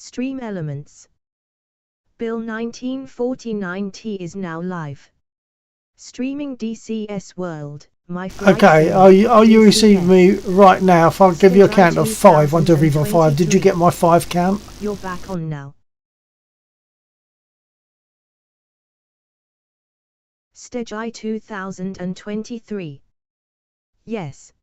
Stream elements. Bill 1949T is now live. Streaming DCS World, my flight. Okay, are you receiving me right now? If I give you a count of 5, 1, 2, 3, 4, 5, did you get my 5 count? You're back on now. Stage I 2023. Yes.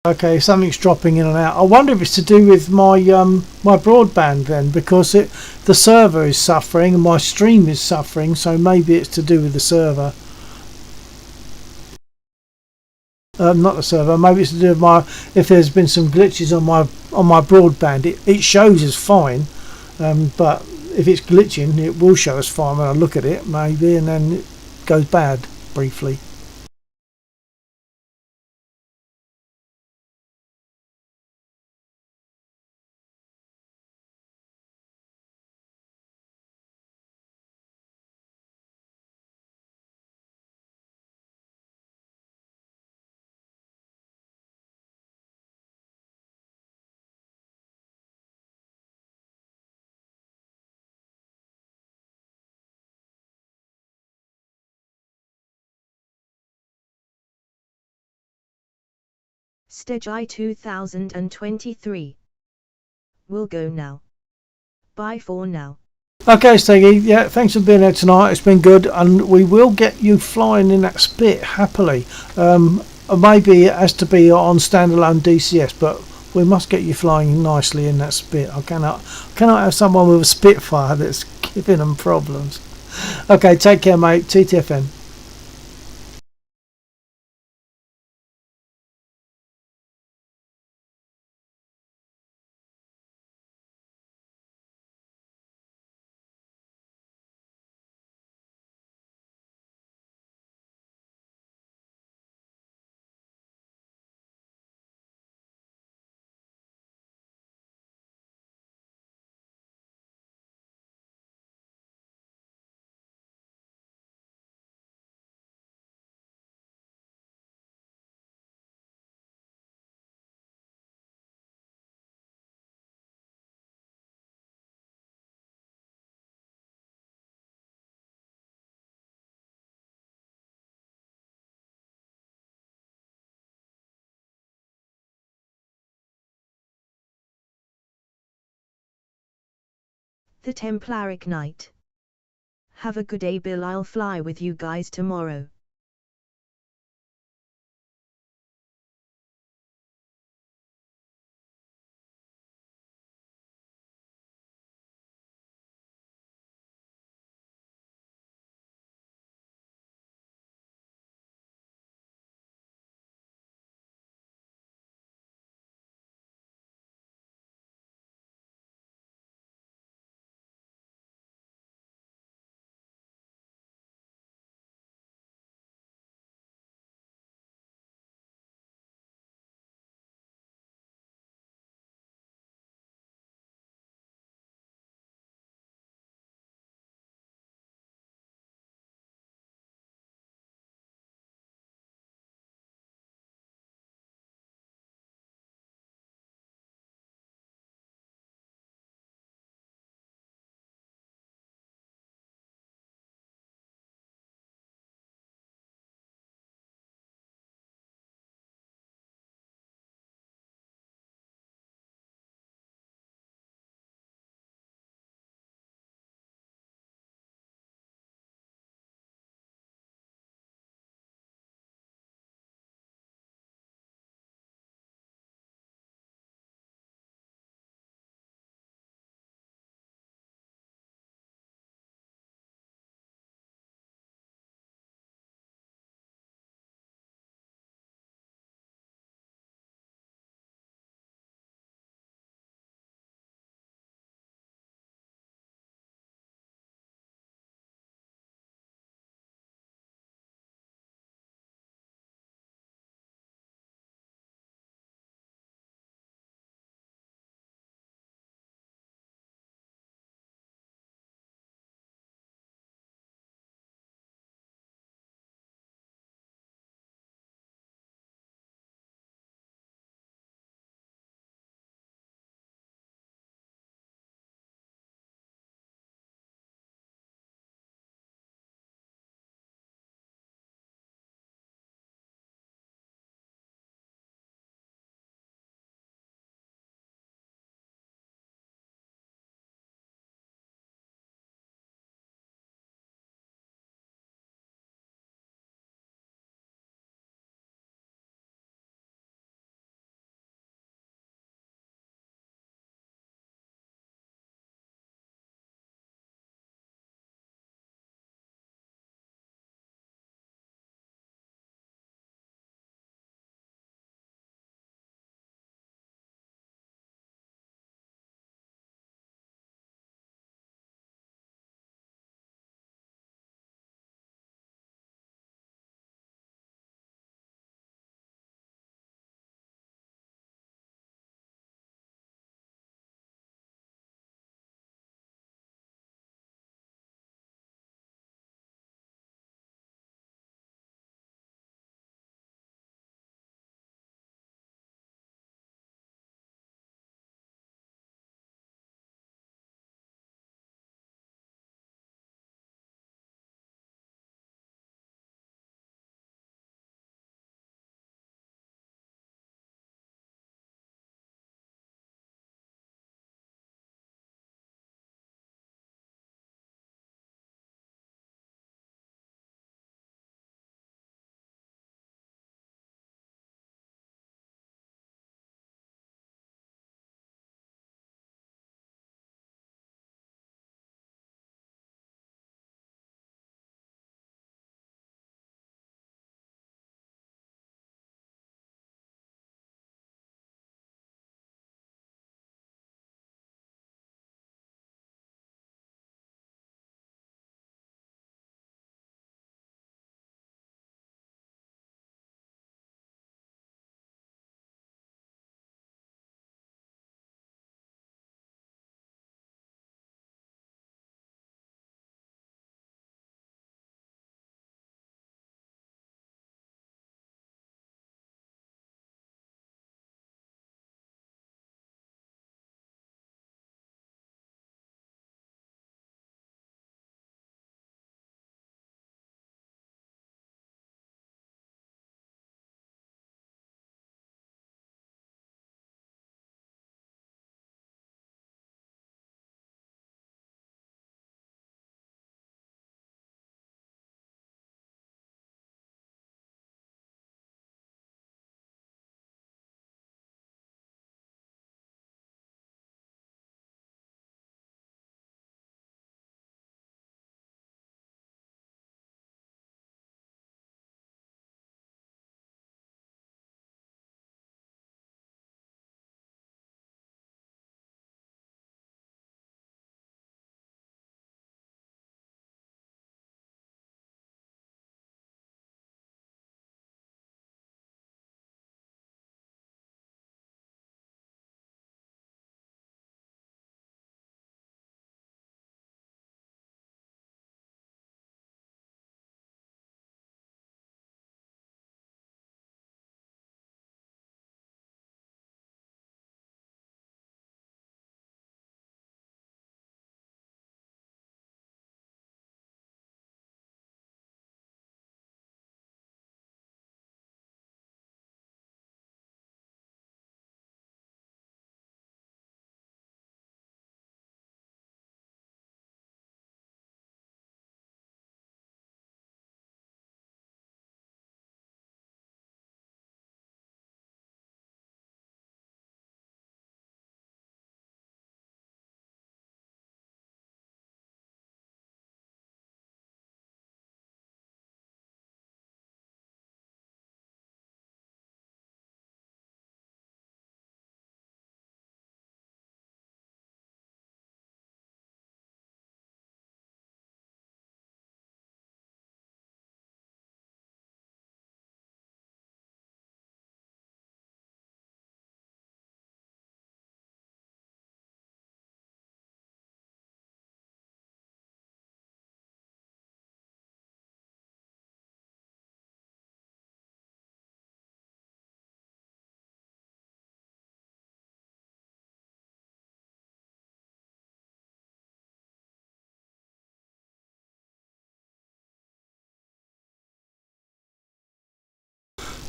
Okay, something's dropping in and out. I wonder if it's to do with my my broadband then, because the server is suffering and my stream is suffering, so maybe it's to do with the server. Not the server. Maybe it's to do with if there's been some glitches on my broadband. It shows as fine, but if it's glitching, it will show as fine when I look at it, maybe, and then it goes bad briefly. Stage I 2023. We'll go now. Bye for now. Okay, Steggy, yeah, thanks for being here tonight. It's been good, and we will get you flying in that Spit happily. Maybe it has to be on standalone DCS, but we must get you flying nicely in that Spit. I cannot have someone with a Spitfire that's giving them problems. Okay, take care, mate. TTFN. The Templaric Knight. Have a good day, Bill. I'll fly with you guys tomorrow.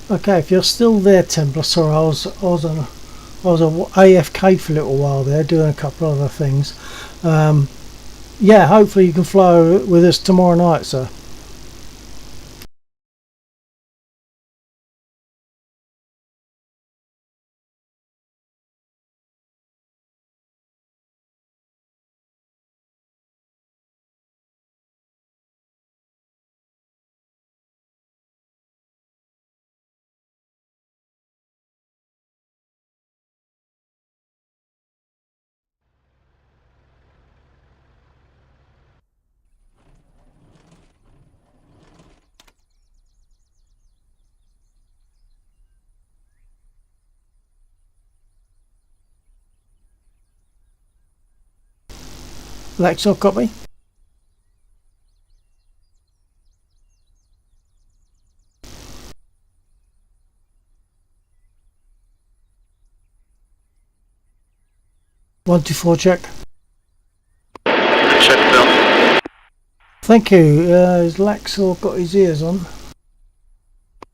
Okay, if you're still there, Templar, sorry, I was AFK for a little while there, doing a couple of other things. Yeah, hopefully you can fly with us tomorrow night, sir. Lexor, copy. One, two, four, check. Check, Bill. Thank you. Has Laxor got his ears on?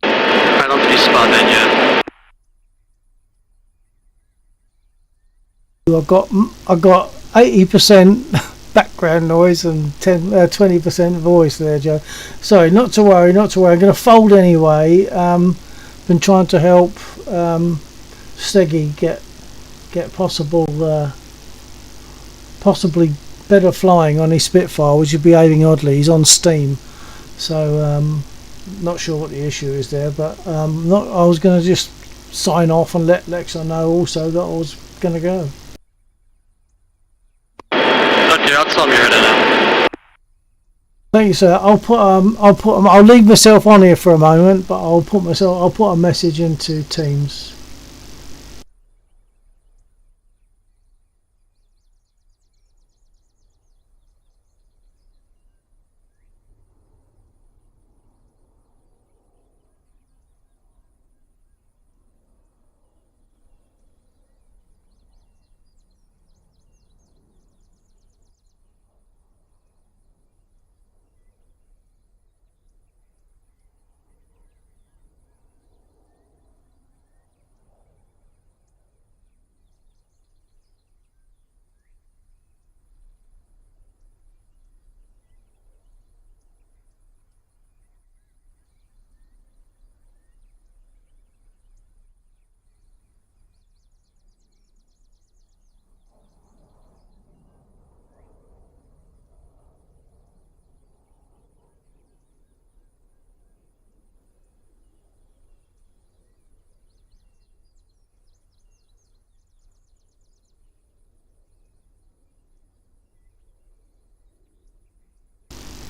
I don't think he's spawned in yet. I got 80% background noise and 20% voice there, Joe. Sorry, not to worry, not to worry. I'm going to fold anyway. Been trying to help Steggy get possibly better flying on his Spitfire, which is behaving oddly. He's on Steam, so not sure what the issue is there. But not. I was going to just sign off and let Lexa know also that I was going to go. Okay, I'll tell him you're heading out. Thank you, sir. I'll leave myself on here for a moment, but I'll put a message into Teams.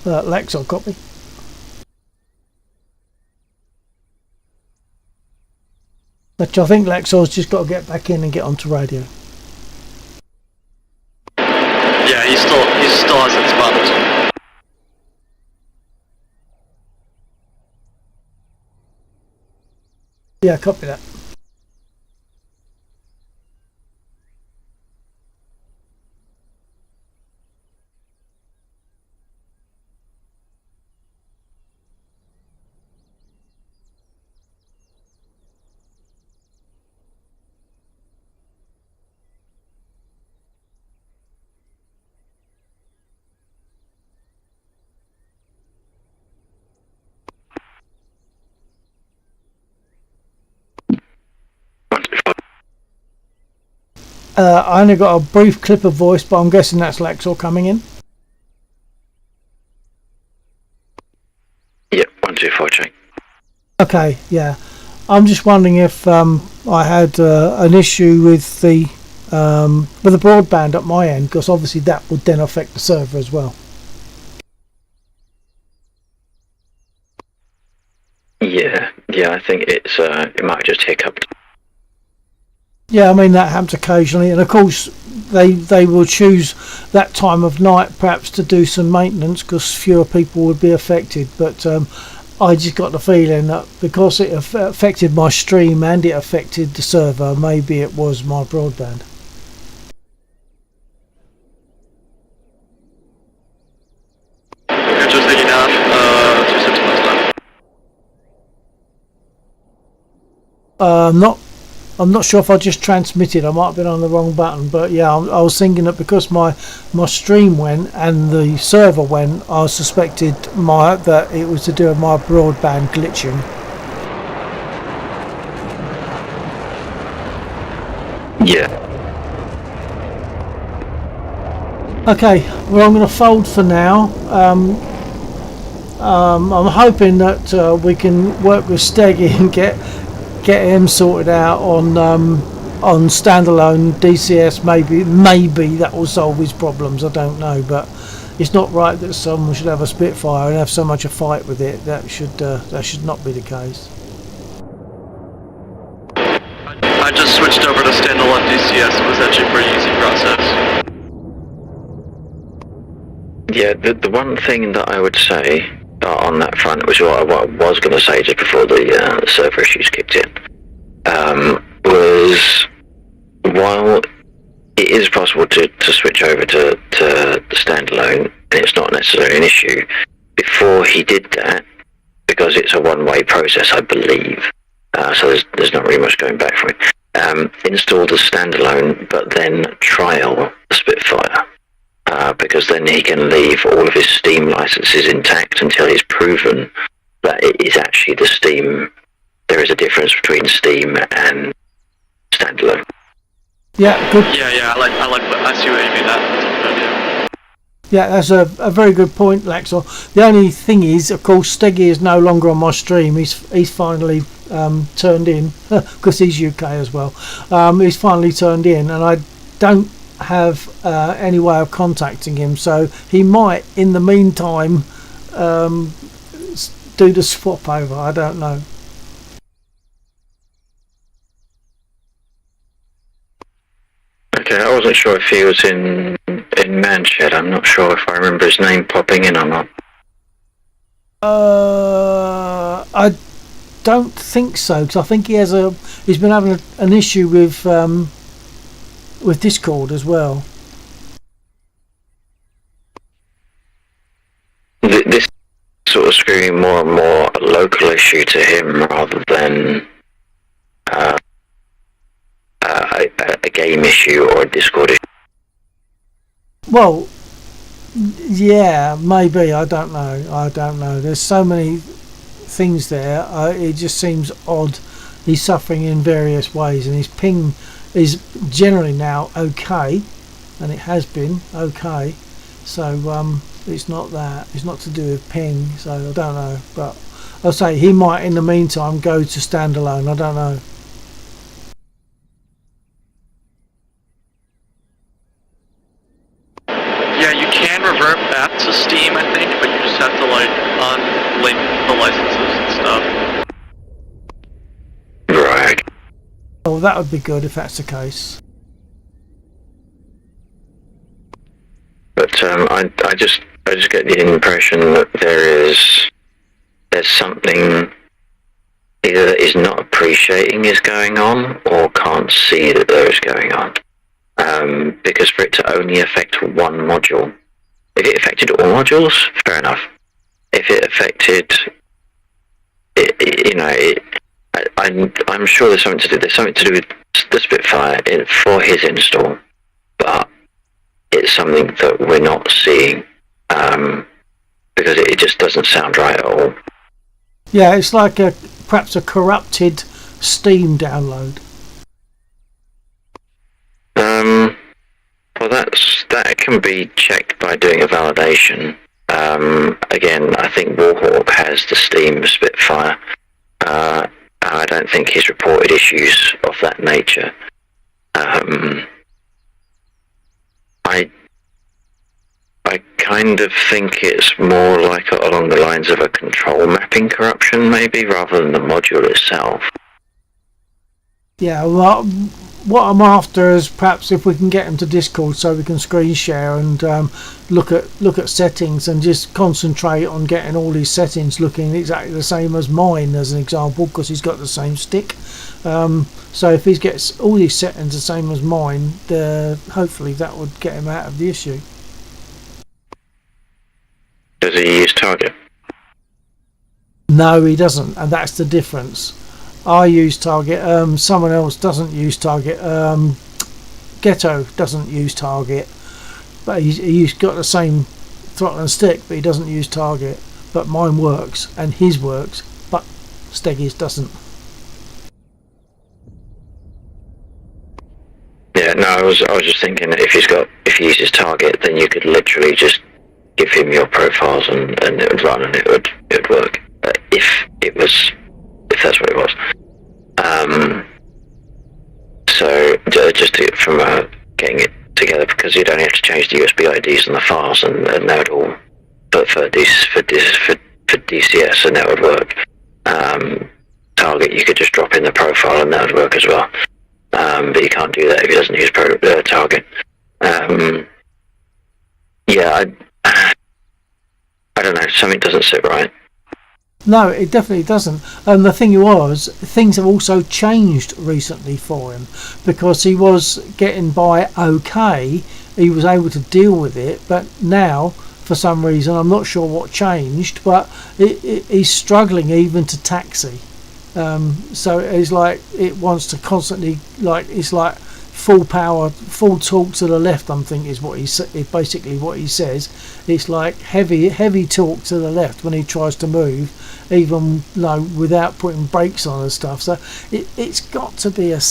Lexor, copy. But I think Lexor's just got to get back in and get onto radio. Yeah, he still hasn't spawned. Yeah, copy that. I only got a brief clip of voice, but I'm guessing that's Lexor coming in. Yep, 124 check. Okay, yeah. I'm just wondering if I had an issue with the broadband at my end, because obviously that would then affect the server as well. Yeah, I think it might have just hiccuped. Yeah, I mean that happens occasionally, and of course they will choose that time of night perhaps to do some maintenance because fewer people would be affected. But I just got the feeling that because it affected my stream and it affected the server, maybe it was my broadband. Okay, just taking off. 2 6 months left. I'm not sure if I just transmitted. I might have been on the wrong button, but yeah, I was thinking that because my stream went and the server went, I suspected that it was to do with my broadband glitching. Yeah. Okay, well, I'm going to fold for now. I'm hoping that we can work with Steggy and get him sorted out on standalone DCS. Maybe that will solve his problems. I don't know, but it's not right that someone should have a Spitfire and have so much a fight with it. That should not be the case. I just switched over to standalone DCS. It was actually a pretty easy process. Yeah, the one thing that I would say on that front, which is what I was going to say just before the server issues kicked in, was while it is possible to switch over to standalone, and it's not necessarily an issue, before he did that, because it's a one-way process, I believe, so there's not really much going back from it, install the standalone, but then trial the Spitfire. Because then he can leave all of his Steam licenses intact until he's proven that it is actually the Steam. There is a difference between Steam and standalone. Yeah, good. Yeah, I see what you mean. That's a good idea. Yeah, that's a very good point, Laxor. The only thing is, of course, Steggy is no longer on my stream. He's finally turned in, because he's UK as well. He's finally turned in, and I don't have any way of contacting him, so he might in the meantime do the swap over. I don't know. Okay, I wasn't sure if he was in Manshed. I'm not sure if I remember his name popping in or not. I don't think so, because I think he's been having an issue with Discord as well. This sort of screaming more and more a local issue to him rather than a game issue or a Discord issue. Well, yeah, maybe. I don't know. There's so many things there. It just seems odd. He's suffering in various ways, and his ping is generally now okay, and it has been okay. So it's not that. It's not to do with ping. So I don't know. But I'll say he might in the meantime go to standalone. I don't know. Yeah, you can revert back to Steam, I think, but you just have to unlink the licenses and stuff. Right. Oh, that would be good if that's the case. But I just get the impression that there's something either that is not appreciating is going on or can't see that there is going on. Because for it to only affect one module, if it affected all modules, fair enough. If it affected, I'm sure there's something to do. There's something to do with the Spitfire for his install, but it's something that we're not seeing because it just doesn't sound right at all. Yeah, it's like perhaps a corrupted Steam download. Well, that can be checked by doing a validation. Again, I think Warhawk has the Steam Spitfire. I don't think he's reported issues of that nature. I kind of think it's more like along the lines of a control mapping corruption, maybe, rather than the module itself. Yeah, well, what I'm after is perhaps if we can get him to Discord so we can screen share and look at settings and just concentrate on getting all these settings looking exactly the same as mine, as an example, because he's got the same stick. So if he gets all these settings the same as mine, hopefully that would get him out of the issue. Does he use Target? No, he doesn't, and that's the difference. I use target. Someone else doesn't use target. Ghetto doesn't use target, but he's got the same throttle and stick, but he doesn't use target. But mine works, and his works, but Steggy's doesn't. Yeah, no, I was just thinking that if he uses target, then you could literally just give him your profiles and it would run and it would work. If that's what it was. So just from getting it together, because you'd only have to change the USB IDs and the files, and that would all. But for DCS, and that would work. Target, you could just drop in the profile and that would work as well. But you can't do that if he doesn't use target. Yeah, I don't know. Something doesn't sit right. No, it definitely doesn't. And the thing was, things have also changed recently for him, because he was getting by okay. He was able to deal with it, but now, for some reason, I'm not sure what changed, but he's struggling even to taxi. So it's like it wants to constantly, like, it's like full power, full torque to the left, I think is what basically what he says. It's like heavy torque to the left when he tries to move, even without putting brakes on and stuff. So it's got to be a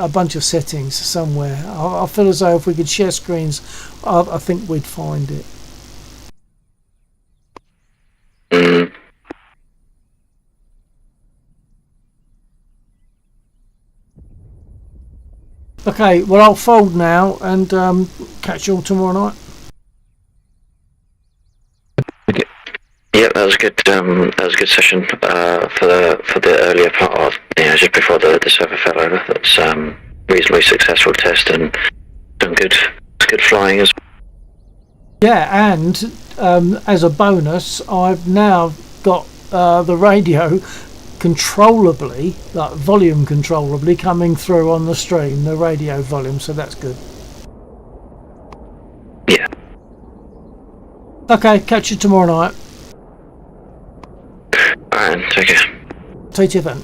bunch of settings somewhere. I feel as though if we could share screens, I think we'd find it. Okay, well, I'll fold now and catch you all tomorrow night. Yeah, that was good. That was a good session for the earlier part of, just before the server fell over. That's reasonably successful test and done good. It's good flying as well. Yeah, and as a bonus, I've now got the radio controllably, like volume controllably, coming through on the stream, the radio volume, so that's good. Yeah. Okay, catch you tomorrow night. Alright, take care. TTFN.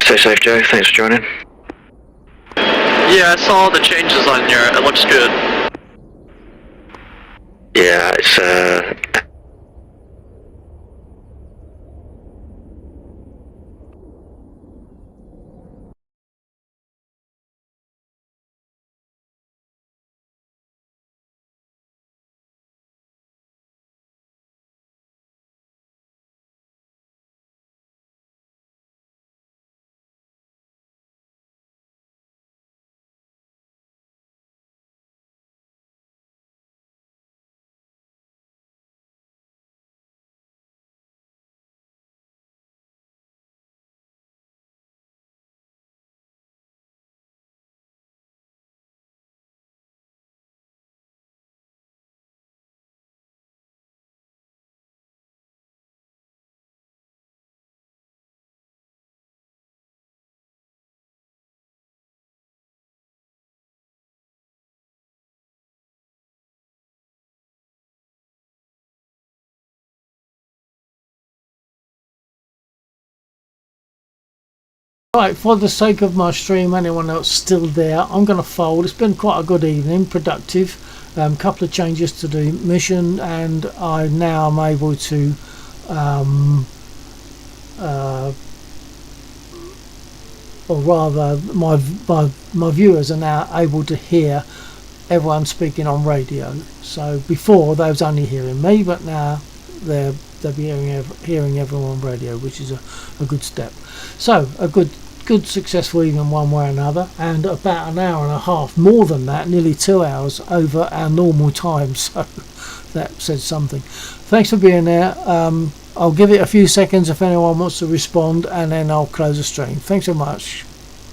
Stay safe, Joe. Thanks for joining. Yeah, I saw the changes on your. It looks good. Yeah, it's Right, for the sake of my stream, anyone else still there, I'm going to fold. It's been quite a good evening, productive. Couple of changes to the mission, and I now am able to or rather my viewers are now able to hear everyone speaking on radio. So before they was only hearing me, but now they'll be hearing everyone on radio, which is a good step. So a good successful evening one way or another, and about an hour and a half, more than that, nearly 2 hours over our normal time, so that says something. Thanks for being there. I'll give it a few seconds if anyone wants to respond, and then I'll close the stream. Thanks so much.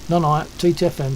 Night, TTFN.